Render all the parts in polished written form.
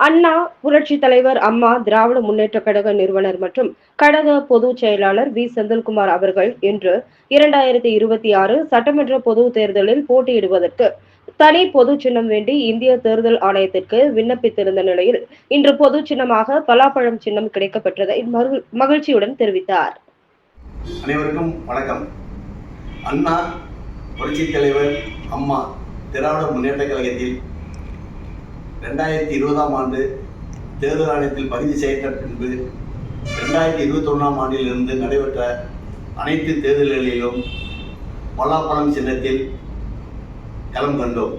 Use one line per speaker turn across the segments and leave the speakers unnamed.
அண்ணா புரட்சி தலைவர் அம்மா திராவிட முன்னேற்ற கழக நிறுவனர் மற்றும் கழக பொதுச் செயலாளர் வி செந்தில்குமார் அவர்கள் இன்று 2026 சட்டமன்ற பொது தேர்தலில் போட்டியிடுவதற்கு தனி பொது சின்னம் வேண்டி இந்திய தேர்தல் ஆணையத்திற்கு விண்ணப்பித்திருந்த நிலையில் இன்று பொது சின்னமாக பலாப்பழம் சின்னம் கிடைக்கப்பெற்றதை மகிழ்ச்சியுடன் தெரிவித்தார்.
அனைவருக்கும் வணக்கம். அண்ணா புரட்சி தலைவர் அம்மா திராவிட முன்னேற்ற கழகத்தில் 2020ஆம் ஆண்டு தேர்தல் ஆணையத்தில் பதிவு செய்யப்பட்ட பின்பு 2021ஆம் ஆண்டிலிருந்து நடைபெற்ற அனைத்து தேர்தல்களிலும் பலாப்பழம் சின்னத்தில் களம் கண்டோம்.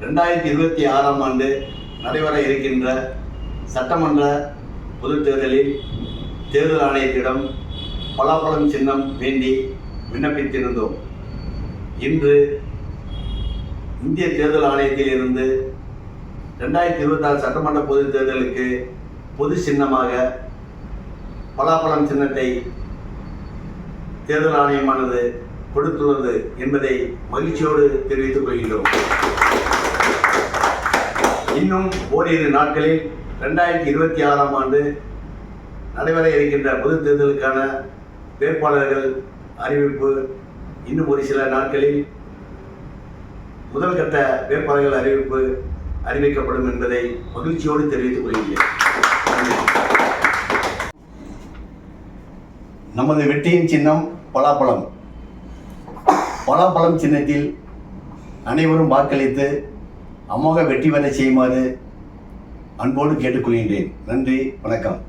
2026ஆம் ஆண்டு நடைபெற இருக்கின்ற சட்டமன்ற பொதுத் தேர்தலில் தேர்தல் ஆணையத்திடம் பலாப்பழம் சின்னம் வேண்டி விண்ணப்பித்திருந்தோம். இன்று இந்திய தேர்தல் ஆணையத்தில் இருந்து 2026 சட்டமன்ற பொதுத் தேர்தலுக்கு பொது சின்னமாக பலாப்பழம் சின்னத்தை தேர்தல் ஆணையமானது கொடுத்துள்ளது என்பதை மகிழ்ச்சியோடு தெரிவித்துக் கொள்கின்றோம். இன்னும் ஓரிரு நாட்களில் 2026ஆம் ஆண்டு நடைபெற இருக்கின்ற பொது தேர்தலுக்கான வேட்பாளர்கள் அறிவிப்பு இன்னும் ஒரு சில நாட்களில் முதல் கட்ட வேட்பாளர்கள் அறிவிப்பு அறிவிக்கப்படும் என்பதை மகிழ்ச்சியோடு தெரிவித்துக் கொள்கிறேன். நமது வெற்றியின் சின்னம் பலாப்பழம். பலாப்பழம் சின்னத்தில் அனைவரும் வாக்களித்து அமோக வெற்றி பெற செய்யுமாறு அன்போடு கேட்டுக்கொள்கின்றேன். நன்றி, வணக்கம்.